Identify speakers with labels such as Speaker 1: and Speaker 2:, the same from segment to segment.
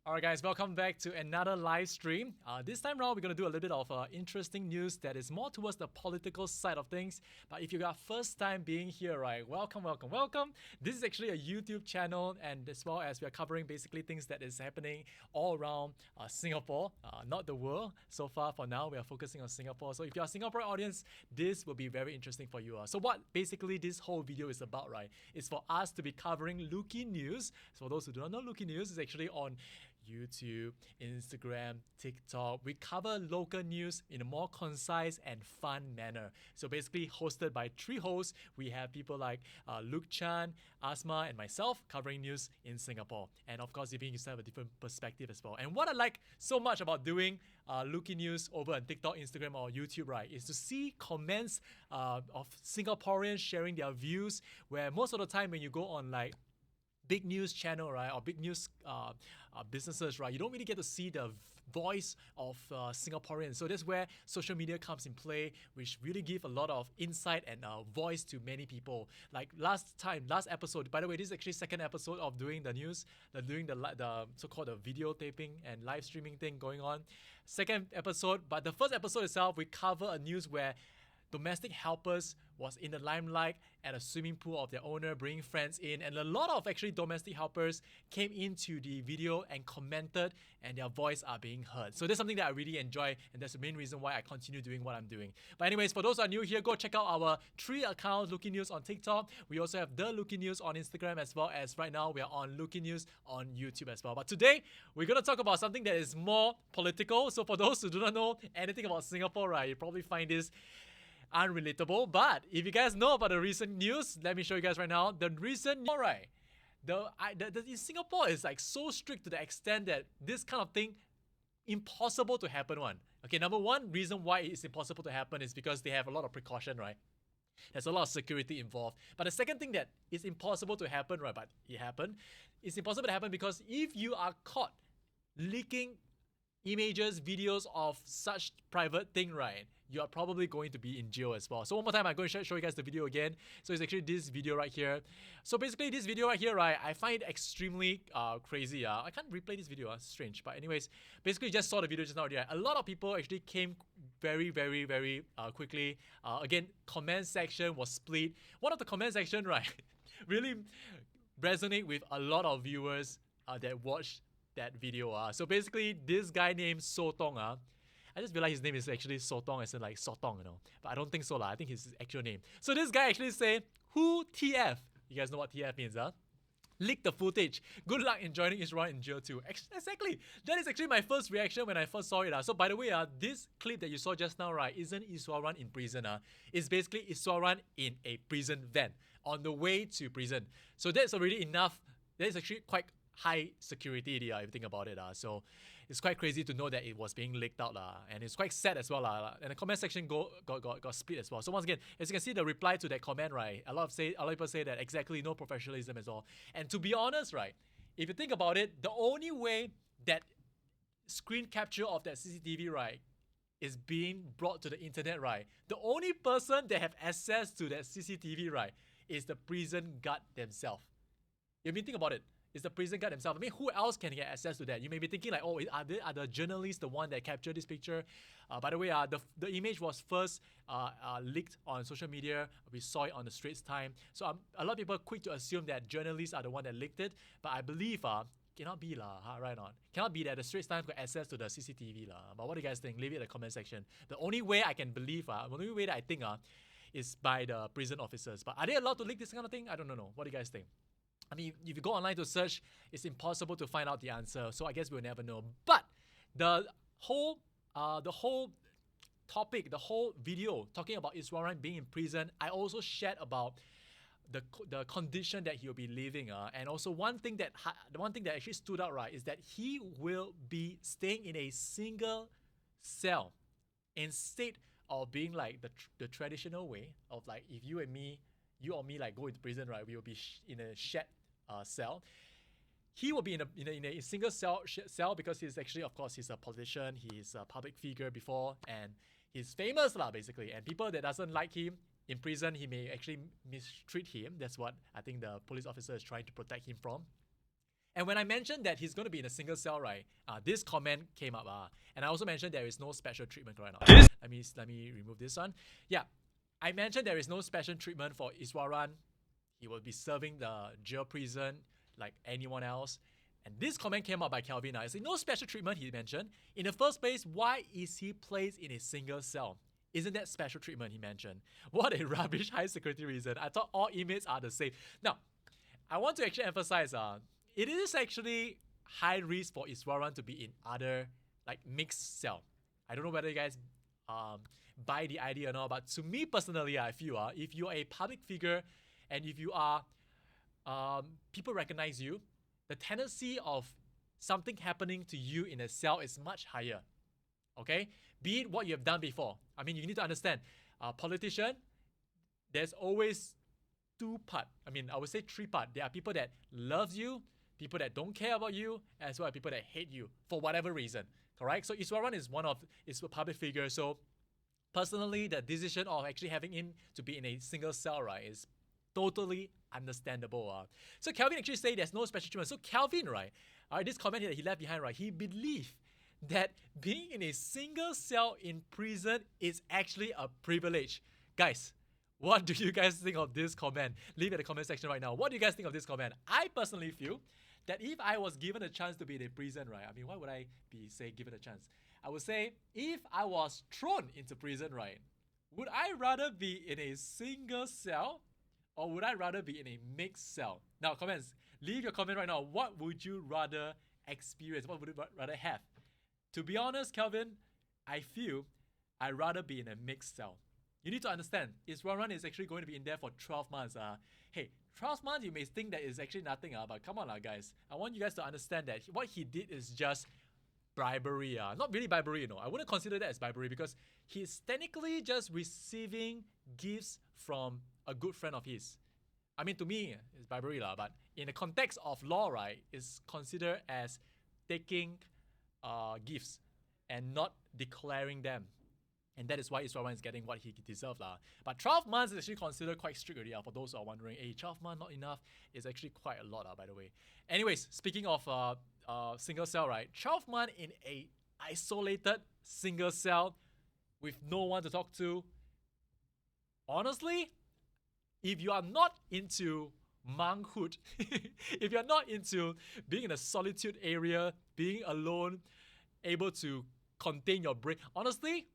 Speaker 1: Alright guys, welcome back to another live stream. This time around, we're going to do a little bit of interesting news that is more towards the political side of things. But if you got first time being here, right, welcome. This is actually a YouTube channel, and as well as we are covering basically things that is happening all around Singapore, not the world. So far for now, we are focusing on Singapore. So if you're a Singaporean audience, this will be very interesting for you. So what basically this whole video is about, right, is for us to be covering Looky News. So for those who do not know, Looky News is actually on YouTube, Instagram, TikTok. We cover local news in a more concise and fun manner. So basically hosted by three hosts. We have people like Luke Chan, Asma, and myself covering news in Singapore. And of course, giving yourself a different perspective as well. And what I like so much about doing Looky News over on TikTok, Instagram, or YouTube, right, is to see comments of Singaporeans sharing their views, where most of the time when you go on like big news channel, right, or big news businesses, right, you don't really get to see the voice of Singaporeans. So that's where social media comes in play, which really give a lot of insight and voice to many people. Like last episode, by the way, this is actually second episode of doing the news, doing the so-called the video taping and live streaming thing going on. Second episode, but the first episode itself, we cover a news where domestic helpers was in the limelight at a swimming pool of their owner, bringing friends in, and a lot of actually domestic helpers came into the video and commented, and their voice are being heard. So that's something that I really enjoy, and that's the main reason why I continue doing what I'm doing. But anyways, for those who are new here, go check out our three accounts, Looky News on TikTok. We also have The Looky News on Instagram, as well as right now we are on Looky News on YouTube as well. But today, we're going to talk about something that is more political. So for those who do not know anything about Singapore, right, you probably find this unrelatable. But if you guys know about the recent news, let me show you guys right now. The recent news, right, in Singapore is like so strict to the extent that this kind of thing impossible to happen one. Okay, number one reason why it's impossible to happen is because they have a lot of precaution, right? There's a lot of security involved. But the second thing that is impossible to happen, right, but it happened, it's impossible to happen because if you are caught leaking images, videos of such private thing, right, you are probably going to be in jail as well. So one more time, I'm going to show you guys the video again. So it's actually this video right here. So basically this video right here, right, I find it extremely crazy. I can't replay this video, it's strange. But anyways, basically just saw the video just now. Right? A lot of people actually came very quickly. Again, comment section was split. One of the comment section, right, really resonate with a lot of viewers that watched that video. So basically this guy named Sotong, I just realized his name is actually Sotong, as in like Sotong, you know. But I don't think so, I think his actual name. So this guy actually said, "Who TF?" You guys know what TF means, huh? Leak the footage. Good luck in joining Iswaran in jail too. Exactly. That is actually my first reaction when I first saw it. So by the way, this clip that you saw just now, right, isn't Iswaran in prison. It's basically Iswaran in a prison van on the way to prison. So that's already enough. That is actually quite high security if you think about it. So it's quite crazy to know that it was being leaked out. And it's quite sad as well. And the comment section got split as well. So once again, as you can see the reply to that comment, right, a lot of people say that exactly no professionalism at all. And to be honest, right, if you think about it, the only way that screen capture of that CCTV, right, is being brought to the internet, right, the only person that have access to that CCTV, right, is the prison guard themselves. You mean, think about it. It's the prison guard themselves. I mean, who else can get access to that? You may be thinking like, oh, are the journalists the one that captured this picture? By the way, the image was first leaked on social media. We saw it on the Straits Times. So a lot of people are quick to assume that journalists are the one that leaked it. But I believe cannot be right on. Cannot be that the Straits Times got access to the CCTV But what do you guys think? Leave it in the comment section. The only way I can believe, the only way that I think is by the prison officers. But are they allowed to leak this kind of thing? I don't know. What do you guys think? I mean, if you go online to search, it's impossible to find out the answer. So I guess we'll never know. But the whole topic, the whole video talking about Iswaran being in prison, I also shared about the condition that he'll be living. And also one thing that actually stood out, right, is that he will be staying in a single cell instead of being like the traditional way of like if you or me like go into prison, right, we will be in a shared cell. He will be in a single cell because he's actually, of course, he's a politician, he's a public figure before, and he's famous basically. And people that doesn't like him in prison, he may actually mistreat him. That's what I think the police officer is trying to protect him from. And when I mentioned that he's going to be in a single cell, right, this comment came up. And I also mentioned there is no special treatment right now. Let me remove this one. Yeah, I mentioned there is no special treatment for Iswaran. He will be serving the jail prison like anyone else. And this comment came up by Kelvin. I said, no special treatment, he mentioned. In the first place, why is he placed in a single cell? Isn't that special treatment, he mentioned? What a rubbish high security reason. I thought all inmates are the same. Now, I want to actually emphasize, it is actually high risk for Iswaran to be in other like mixed cell. I don't know whether you guys buy the idea or not, but to me personally, I feel if you are a public figure and if you are, people recognize you, the tendency of something happening to you in a cell is much higher. Okay? Be it what you have done before. I mean, you need to understand, politician, there's always two part. I mean, I would say three part. There are people that loves you, people that don't care about you, as well as people that hate you for whatever reason. Correct? So Iswaran is a public figure. So personally, the decision of actually having him to be in a single cell, right, is totally understandable. So Kelvin actually said there's no special treatment. So Kelvin, right, this comment here that he left behind, right, he believed that being in a single cell in prison is actually a privilege. Guys, what do you guys think of this comment? Leave it in the comment section right now. What do you guys think of this comment? I personally feel that if I was given a chance to be in a prison, right, I mean, why would I be, say, given a chance? I would say, if I was thrown into prison, right, would I rather be in a single cell or would I rather be in a mixed cell? Now, comments. Leave your comment right now. What would you rather experience? What would you rather have? To be honest, Kelvin, I feel I'd rather be in a mixed cell. You need to understand, Iswaran is actually going to be in there for 12 months. Hey, 12 months you may think that is actually nothing, but come on, guys. I want you guys to understand that what he did is just bribery. Not really bribery, you know. I wouldn't consider that as bribery because he's technically just receiving gifts from a good friend of his. I mean, to me, it's bribery, but in the context of law, right, it's considered as taking gifts and not declaring them. And that is why Iswaran is getting what he deserves. But 12 months is actually considered quite strict already. For those who are wondering, hey, 12 months not enough. It's actually quite a lot, by the way. Anyways, speaking of single cell, right? 12 months in a isolated single cell with no one to talk to. Honestly, if you are not into monkhood, if you're not into being in a solitude area, being alone, able to contain your brain, honestly,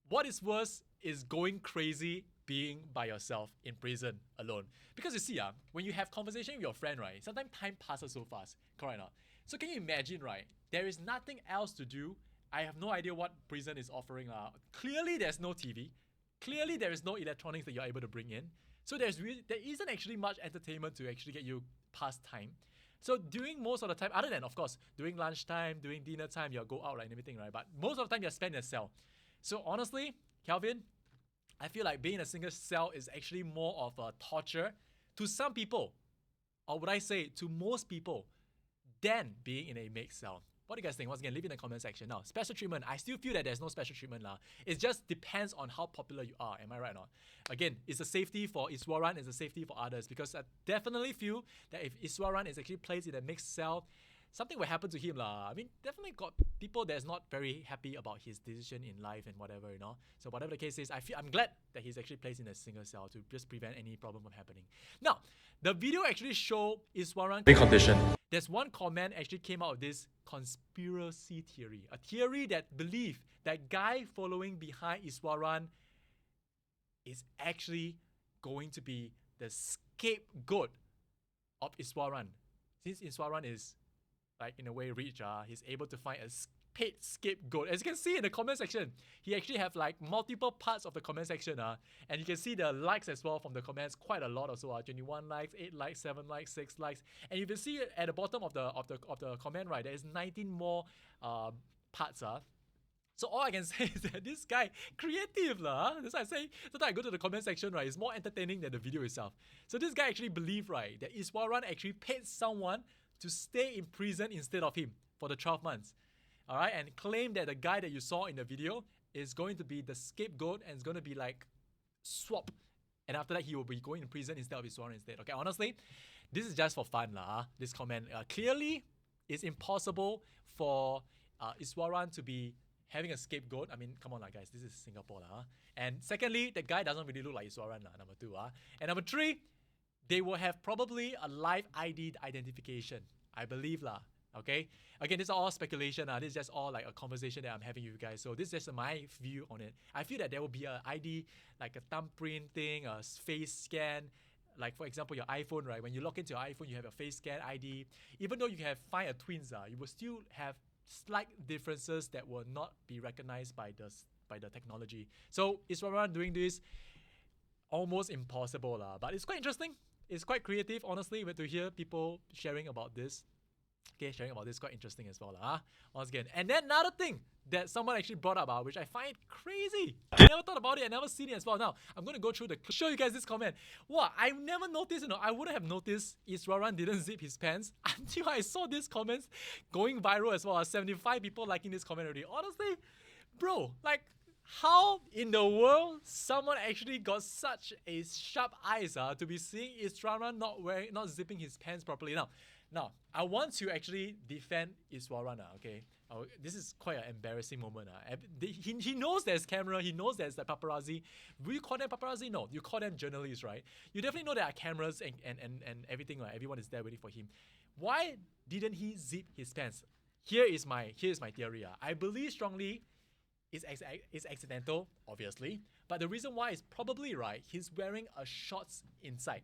Speaker 1: what is worse is going crazy being by yourself in prison alone. Because you see, when you have conversation with your friend, right, sometimes time passes so fast. Correct or not? So can you imagine, right, there is nothing else to do. I have no idea what prison is offering. Clearly, there's no TV. Clearly, there is no electronics that you're able to bring in. So there isn't actually much entertainment to actually get you past time. So during most of the time, other than, of course, during lunchtime, during dinner time, you'll go out and everything, right? But most of the time, you're spent in a cell. So honestly, Kelvin, I feel like being in a single cell is actually more of a torture to some people, or would I say to most people, than being in a mixed cell. What do you guys think? Once again, leave in the comment section. Now, special treatment, I still feel that there's no special treatment. It just depends on how popular you are. Am I right or not? Again, it's a safety for Iswaran, it's a safety for others, because I definitely feel that if Iswaran is actually placed in a mixed cell, something will happen to him. I mean, definitely got people that's not very happy about his decision in life and whatever, you know. So whatever the case is, I'm glad that he's actually placed in a single cell to just prevent any problem from happening. Now, the video actually show Iswaran condition. There's one comment actually came out of this conspiracy theory. A theory that believed that guy following behind Iswaran is actually going to be the scapegoat of Iswaran. Since Iswaran is like in a way rich, he's able to find a paid scapegoat. As you can see in the comment section, he actually have like multiple parts of the comment section, and you can see the likes as well from the comments, quite a lot also. 21 likes, 8 likes, 7 likes, 6 likes, and you can see at the bottom of the comment, right, there is 19 more parts. So all I can say is that this guy creative That's why I say sometimes I go to the comment section, right, it's more entertaining than the video itself. So this guy actually believed, right, that Iswaran actually paid someone to stay in prison instead of him for the 12 months. Alright, and claim that the guy that you saw in the video is going to be the scapegoat and is going to be like swap. And after that, he will be going to prison instead of Iswaran instead. Okay, honestly, this is just for fun lah. This comment clearly it's impossible for Iswaran to be having a scapegoat. I mean, come on lah, guys. This is Singapore lah. And secondly, the guy doesn't really look like Iswaran lah. Number 2 and number 3, they will have probably a live ID identification. I believe lah. Okay. Again, this is all speculation. This is just all like a conversation that I'm having with you guys. So this is just my view on it. I feel that there will be a ID, like a thumbprint thing, a face scan. Like for example, your iPhone, right? When you log into your iPhone, you have a face scan ID. Even though you find a twins, you will still have slight differences that will not be recognized by the technology. So Iswaran doing this almost impossible lah. But it's quite interesting. It's quite creative, honestly, to hear people sharing about this. Okay, sharing about this is quite interesting as well. Once again. And then another thing that someone actually brought up, which I find crazy. I never thought about it. I never seen it as well. Now, I'm going to go through show you guys this comment. Wow, I never noticed, I wouldn't have noticed Iswaran didn't zip his pants until I saw these comments going viral as well. 75 people liking this comment already. Honestly, bro, like, how in the world someone actually got such a sharp eyes to be seeing Iswaran not zipping his pants properly? Now, I want to actually defend Iswaran, okay? This is quite an embarrassing moment. He knows there's camera, he knows there's the paparazzi. Will you call them paparazzi? No, you call them journalists, right? You definitely know there are cameras and everything, right? Everyone is there waiting for him. Why didn't he zip his pants? Here is my theory. I believe strongly it's accidental, obviously. But the reason why is probably, right, he's wearing a shorts inside.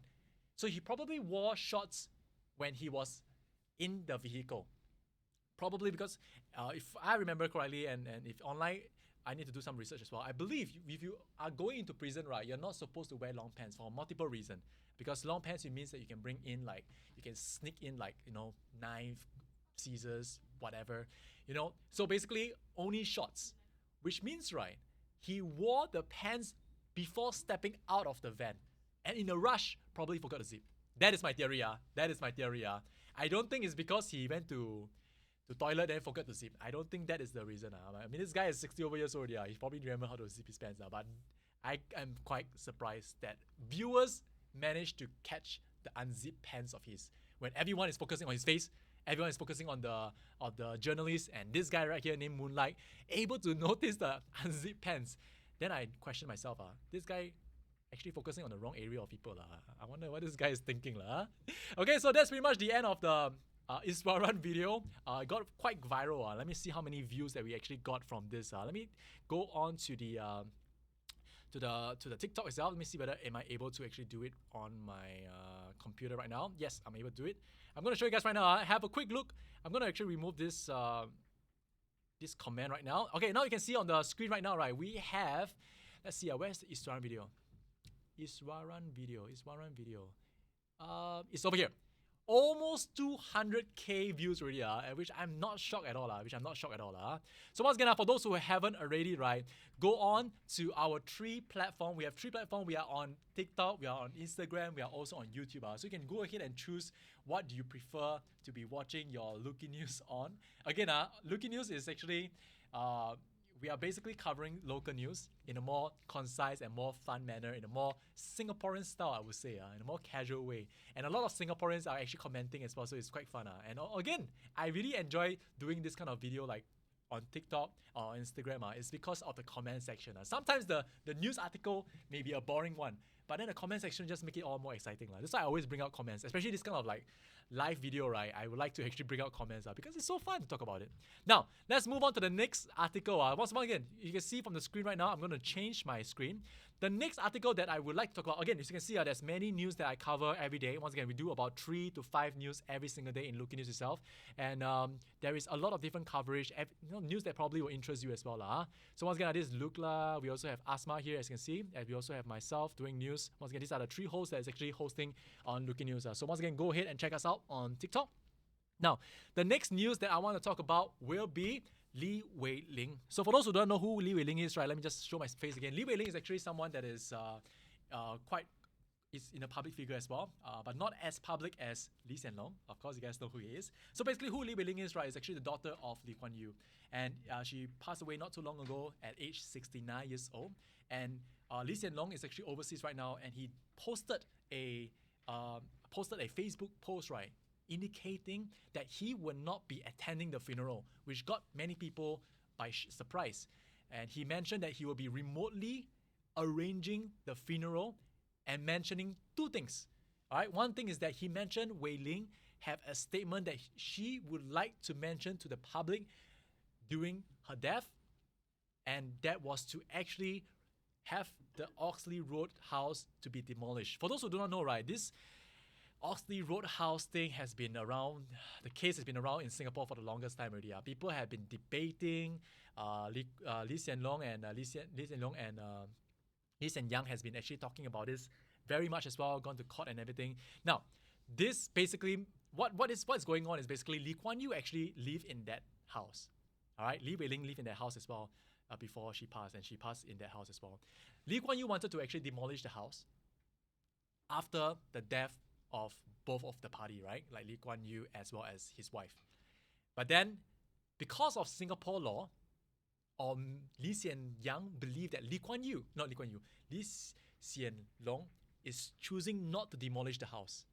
Speaker 1: So he probably wore shorts when he was in the vehicle. Probably because if I remember correctly, and if online, I need to do some research as well. I believe if you are going into prison, right, you're not supposed to wear long pants for multiple reasons. Because long pants, it means that you can bring in, like, you can sneak in, like, knife, scissors, whatever, So basically, only shorts. Which means, right, he wore the pants before stepping out of the van. And in a rush, probably forgot to zip. That is my theory. That is my theory. I don't think it's because he went to toilet and forgot to zip. I don't think that is the reason. I mean, this guy is 60 over years old. He probably remember how to zip his pants. But I am quite surprised that viewers managed to catch the unzipped pants of his. When everyone is focusing on his face, everyone is focusing on the journalist, and this guy right here named Moonlight able to notice the unzipped pants. Then I question myself. This guy actually focusing on the wrong area of people. I wonder what this guy is thinking. Okay, so that's pretty much the end of the Iswaran video. It got quite viral. Let me see how many views that we actually got from this. Let me go on to the TikTok itself. Let me see whether am I able to actually do it on my computer right now. Yes, I'm able to do it. I'm going to show you guys right now. Have a quick look. I'm going to actually remove this this comment right now. Okay, now you can see on the screen right now, right, we have, let's see, where's the Iswaran video? Iswaran video. It's over here. Almost 200k views already, which I'm not shocked at all. So once again, for those who haven't already, right, go on to our 3 platforms. We have 3 platforms. We are on TikTok, we are on Instagram, we are also on YouTube. So you can go ahead and choose what do you prefer to be watching your Looky News on. Again, Looky News is actually we are basically covering local news in a more concise and more fun manner, in a more Singaporean style, I would say, in a more casual way. And a lot of Singaporeans are actually commenting as well, so it's quite fun. And again, I really enjoy doing this kind of video, like on TikTok or Instagram. It's because of the comment section. Sometimes the news article may be a boring one, but then the comment section just make it all more exciting. That's why I always bring out comments, especially this kind of like live video, right? I would like to actually bring out comments because it's so fun to talk about it. Now, let's move on to the next article. Once again, you can see from the screen right now, I'm going to change my screen. The next article that I would like to talk about, again, as you can see, there's many news that I cover every day. Once again, we do about 3 to 5 news every single day in Looky News itself. And there is a lot of different coverage, news that probably will interest you as well. So once again, this is Lukla. We also have Asma here, as you can see. And we also have myself doing news. Once again, these are the 3 hosts that is actually hosting on Looky News. So once again, go ahead and check us out on TikTok. Now, the next news that I want to talk about will be Lee Wei Ling. So for those who don't know who Lee Wei Ling is, right, let me just show my face again. Lee Wei Ling is actually someone that is is in a public figure as well, but not as public as Lee Hsien Loong. Of course, you guys know who he is. So basically, who Lee Wei Ling is, right, is actually the daughter of Lee Kuan Yew, and she passed away not too long ago at age 69 years old. And Lee Hsien Loong is actually overseas right now, and he posted a posted a Facebook post, right, indicating that he would not be attending the funeral, which got many people by surprise. And he mentioned that he will be remotely arranging the funeral and mentioning two things. All right, one thing is that he mentioned Wei Ling have a statement that she would like to mention to the public during her death, and that was to actually have the Oxley Road house to be demolished. For those who do not know, right, this Oxley Road house thing has been around, the case has been around in Singapore for the longest time already. People have been debating, Lee Hsien Loong and Lee Hsien Yang has been actually talking about this very much as well, gone to court and everything. Now, this basically, what's going on is basically Lee Kuan Yew actually lived in that house. All right, Li Wei Ling lived in that house as well before she passed, and she passed in that house as well. Lee Kuan Yew wanted to actually demolish the house after the death of both of the party, right? Like Lee Kuan Yew as well as his wife. But then, because of Singapore law, Lee Hsien Yang believed that Lee Hsien Loong is choosing not to demolish the house.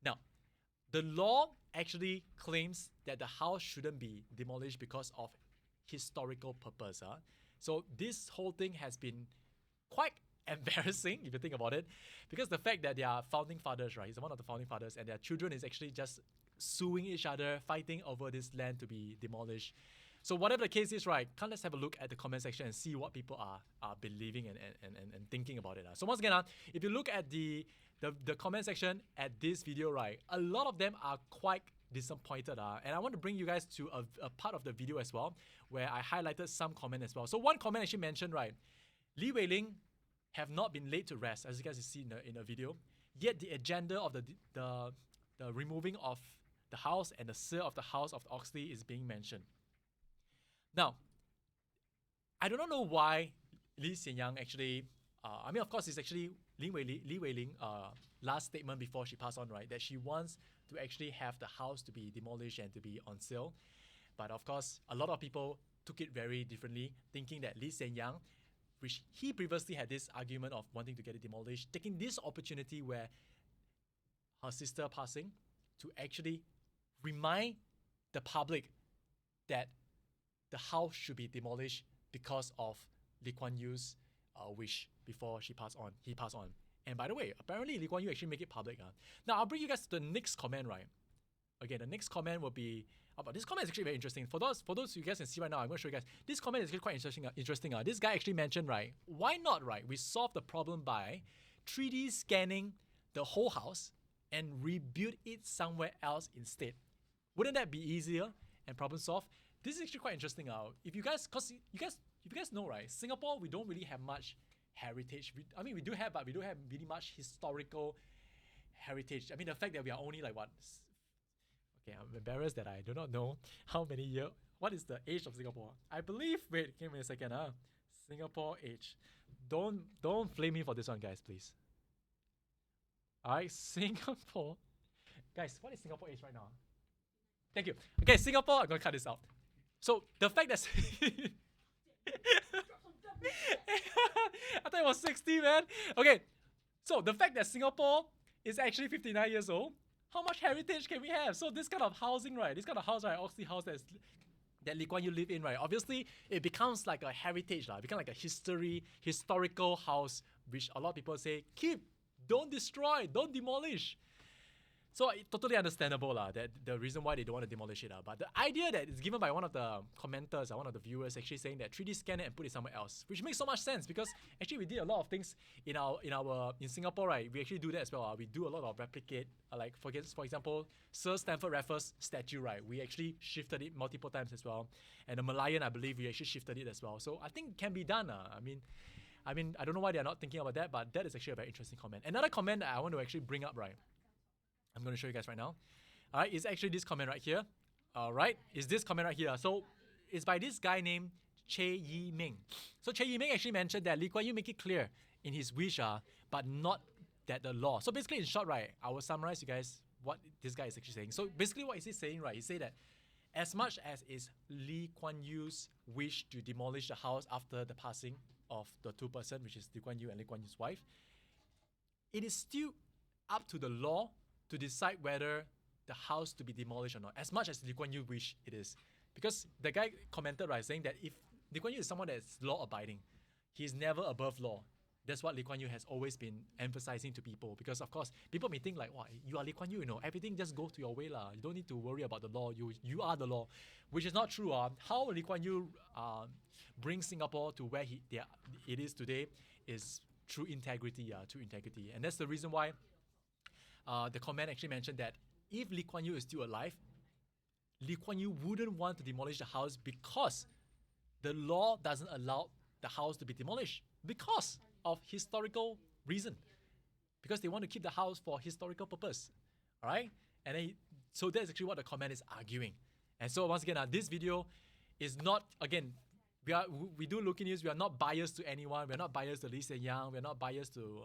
Speaker 1: Now, the law actually claims that the house shouldn't be demolished because of historical purpose. So this whole thing has been quite embarrassing if you think about it, because the fact that they are founding fathers, right? He's one of the founding fathers, and their children is actually just suing each other, fighting over this land to be demolished. So whatever the case is, right, let's have a look at the comment section and see what people are believing and thinking about it. So once again, if you look at the comment section at this video, right, a lot of them are quite disappointed. And I want to bring you guys to a part of the video as well, where I highlighted some comment as well. So one comment actually mentioned, right, Li Wei Ling have not been laid to rest, as you guys see in the video, yet the agenda of the removing of the house and the sale of the house of Oxley is being mentioned. Now, I do not know why Lee Hsien Yang actually, of course, it's actually Li Wei Ling last statement before she passed on, right, that she wants to actually have the house to be demolished and to be on sale. But of course, a lot of people took it very differently, thinking that Lee Hsien Yang, which he previously had this argument of wanting to get it demolished, taking this opportunity where her sister passing to actually remind the public that the house should be demolished because of Lee Kuan Yew's wish before he passed on. And by the way, apparently Lee Kuan Yew actually make it public. Now, I'll bring you guys to the next comment, right? Okay, the next comment will be about this comment is actually very interesting. For those you guys can see right now, I'm going to show you guys. This comment is actually quite interesting. This guy actually mentioned, right, why not, right, we solve the problem by 3D scanning the whole house and rebuild it somewhere else instead. Wouldn't that be easier and problem solved? This is actually quite interesting. If you guys know, right, Singapore, we don't really have much heritage. We do have, but we don't have really much historical heritage. The fact that we are only like what? Okay, I'm embarrassed that I do not know how many years. What is the age of Singapore? I believe. Wait, give me a second. Singapore age. Don't flame me for this one, guys, please. Alright, Singapore. Guys, what is Singapore age right now? Thank you. Okay, Singapore. I'm gonna cut this out. So the fact that I thought it was 60, man. Okay, so the fact that Singapore is actually 59 years old, how much heritage can we have? So this kind of housing, right? This kind of house, right? Oxley house that Lee Kuan Yew live in, right? Obviously, it becomes like a heritage, it becomes like a historical house, which a lot of people say, keep, don't destroy, don't demolish. So totally understandable that the reason why they don't want to demolish it. But the idea that is given by one of the commenters, one of the viewers, actually saying that 3D scan it and put it somewhere else, which makes so much sense because actually we did a lot of things in Singapore, right? We actually do that as well. We do a lot of replicate, for example, Sir Stamford Raffles statue, right? We actually shifted it multiple times as well, and the Malayan, I believe, we actually shifted it as well. So I think it can be done. I don't know why they are not thinking about that, but that is actually a very interesting comment. Another comment that I want to actually bring up, right? I'm going to show you guys right now. All right, it's actually this comment right here. All right, it's this comment right here. So it's by this guy named Che Yi Ming. So Che Yi Ming actually mentioned that Lee Kuan Yew make it clear in his wish, but not that the law. So basically, in short, right, I will summarize you guys what this guy is actually saying. So basically, what is he saying, right? He said that as much as is Lee Kuan Yew's wish to demolish the house after the passing of the two person, which is Lee Kuan Yew and Lee Kuan Yew's wife, it is still up to the law to decide whether the house to be demolished or not, as much as Lee Kuan Yew wish it is. Because the guy commented, right, saying that if Lee Kuan Yew is someone that's law-abiding, he's never above law. That's what Lee Kuan Yew has always been emphasizing to people. Because, of course, people may think like, wow, you are Lee Kuan Yew, everything just go to your way. You don't need to worry about the law. You are the law, which is not true. How Lee Kuan Yew brings Singapore to where it is today is through integrity. And that's the reason why the comment actually mentioned that if Lee Kuan Yew is still alive, Lee Kuan Yew wouldn't want to demolish the house because the law doesn't allow the house to be demolished because of historical reason. Because they want to keep the house for historical purpose. All right? And then, so that's actually what the comment is arguing. And so once again, this video is not, again, we do Looking News. We are not biased to anyone. We are not biased to Lee Hsien Yang. We are not biased to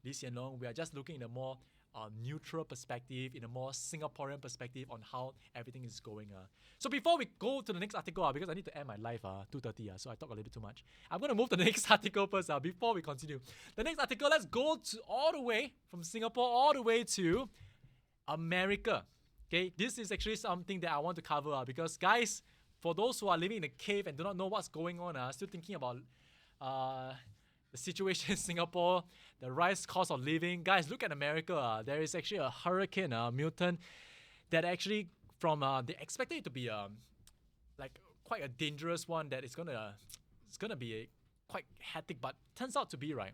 Speaker 1: Lee Hsien Loong. We are just looking in a more neutral perspective, in a more Singaporean perspective on how everything is going. So before we go to the next article, because I need to end my live 2:30, so I talk a little bit too much. I'm going to move to the next article first before we continue. The next article, let's go all the way from Singapore all the way to America. Okay, this is actually something that I want to cover because, guys, for those who are living in a cave and do not know what's going on, still thinking about the situation in Singapore, the rise cost of living. Guys, look at America. There is actually a hurricane, Milton, that actually they expected it to be like quite a dangerous one, that it's gonna be quite hectic, but turns out to be right.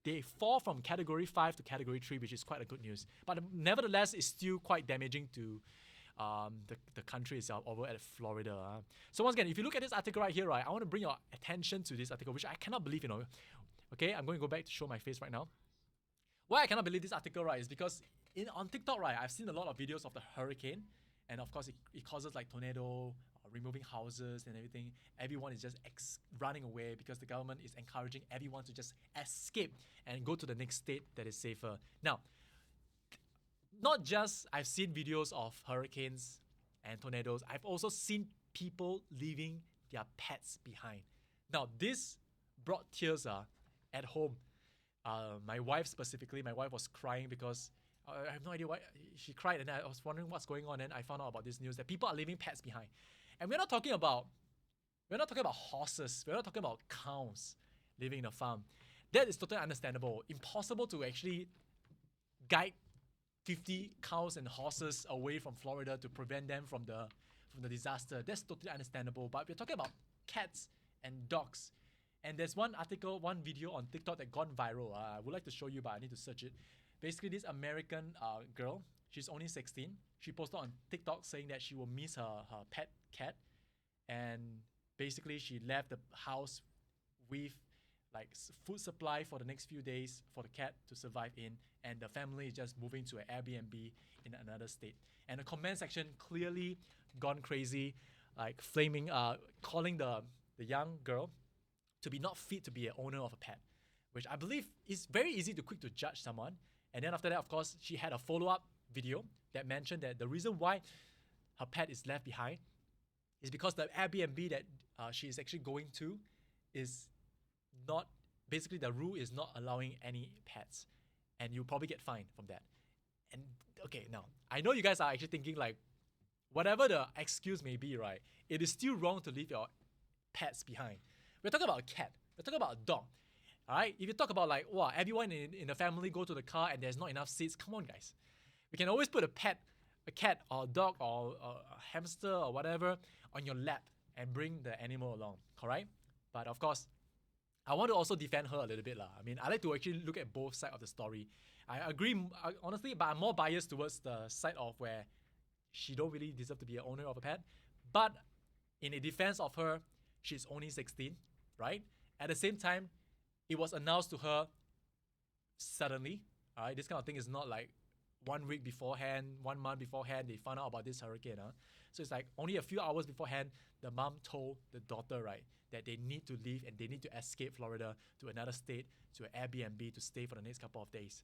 Speaker 1: They fall from category 5 to category 3, which is quite a good news. But nevertheless, it's still quite damaging to the country itself over at Florida. So once again, if you look at this article right here, right, I want to bring your attention to this article, which I cannot believe, Okay, I'm going to go back to show my face right now. Why I cannot believe this article, right, is because on TikTok, right, I've seen a lot of videos of the hurricane, and of course it causes like tornado, removing houses and everything. Everyone is just running away because the government is encouraging everyone to just escape and go to the next state that is safer. Now, not just I've seen videos of hurricanes and tornadoes, I've also seen people leaving their pets behind. Now, this brought tears at home. My wife specifically, my wife was crying because I have no idea why she cried, and I was wondering what's going on, and I found out about this news that people are leaving pets behind. And we're not talking about horses, we're not talking about cows living in a farm. That is totally understandable. Impossible to actually guide 50 cows and horses away from Florida to prevent them from the disaster. That's totally understandable. But we're talking about cats and dogs. And there's one video on TikTok that gone viral. I would like to show you, but I need to search it. Basically, this American girl, she's only 16. She posted on TikTok saying that she will miss her pet cat. And basically, she left the house with like food supply for the next few days for the cat to survive in, and the family is just moving to an Airbnb in another state. And the comment section clearly gone crazy, like flaming, calling the young girl to be not fit to be an owner of a pet, which I believe is very easy to judge someone. And then after that, of course, she had a follow-up video that mentioned that the reason why her pet is left behind is because the Airbnb that she is actually going to is not, basically the rule is not allowing any pets, and you'll probably get fined from that. And okay, now I know you guys are actually thinking like, whatever the excuse may be, right, it is still wrong to leave your pets behind. We're talking about a cat, we're talking about a dog. All right, if you talk about like, wow, everyone in the family go to the car and there's not enough seats, come on guys, we can always put a cat or a dog or a hamster or whatever on your lap and bring the animal along, correct? But of course, I want to also defend her a little bit. I mean, I like to actually look at both sides of the story. I agree, honestly, but I'm more biased towards the side of where she don't really deserve to be an owner of a pet. But in a defense of her, she's only 16, right? At the same time, it was announced to her suddenly. All right, this kind of thing is not like 1 week beforehand, 1 month beforehand, they found out about this hurricane. So it's like only a few hours beforehand, the mom told the daughter, right, that they need to leave and they need to escape Florida to another state, to an Airbnb to stay for the next couple of days.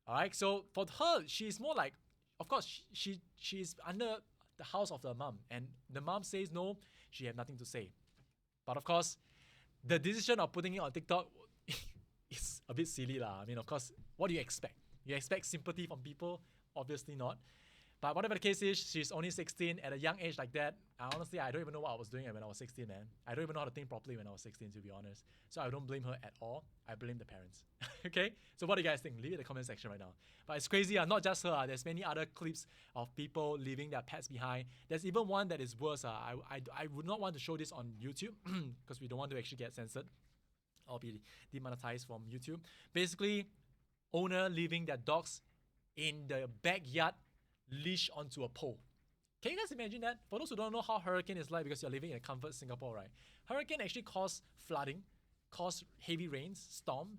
Speaker 1: All right, so for her, she's more like, of course, she's under the house of the mom, and the mom says no, she had nothing to say. But of course, the decision of putting it on TikTok is a bit silly. I mean, of course, what do you expect? You expect sympathy from people? Obviously not. But whatever the case is, she's only 16 at a young age like that. Honestly, I don't even know what I was doing when I was 16, man. I don't even know how to think properly when I was 16, to be honest. So I don't blame her at all. I blame the parents. Okay? So what do you guys think? Leave it in the comment section right now. But it's crazy, not just her. There's many other clips of people leaving their pets behind. There's even one that is worse. I would not want to show this on YouTube because we don't want to actually get censored or be demonetized from YouTube. Basically, owner leaving their dogs in the backyard leash onto a pole. Can you guys imagine that? For those who don't know how hurricane is like, because you're living in a comfort Singapore, right? Hurricane actually cause flooding, cause heavy rains, storm,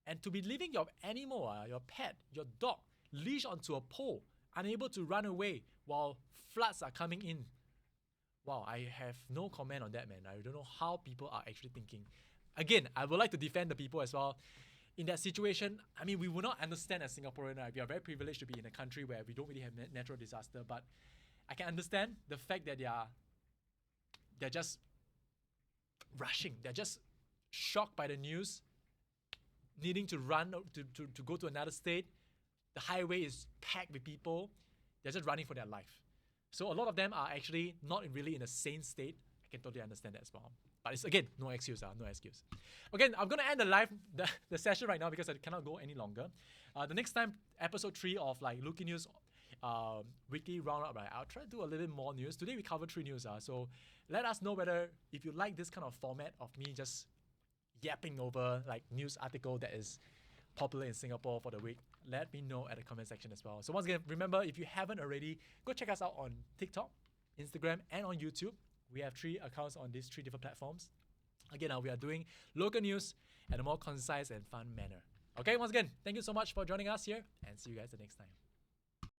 Speaker 1: and to be leaving your animal, your pet, your dog, leash onto a pole, unable to run away while floods are coming in. Wow, I have no comment on that, man. I don't know how people are actually thinking. Again, I would like to defend the people as well. In that situation, I mean, we will not understand as Singaporean, right? We are very privileged to be in a country where we don't really have natural disaster, but I can understand the fact that they're just rushing. They're just shocked by the news, needing to run to go to another state. The highway is packed with people. They're just running for their life. So a lot of them are actually not really in a sane state. I can totally understand that as well. But it's, again, no excuse, no excuse. Okay, I'm going to end the session right now because I cannot go any longer. The next time, episode 3 of like Looking News weekly roundup, right? I'll try to do a little bit more news. Today we covered 3 news. So let us know whether if you like this kind of format of me just yapping over like news article that is popular in Singapore for the week. Let me know at the comment section as well. So once again, remember, if you haven't already, go check us out on TikTok, Instagram, and on YouTube. We have 3 accounts on these 3 different platforms. Again, we are doing local news in a more concise and fun manner. Okay, once again, thank you so much for joining us here, and see you guys the next time.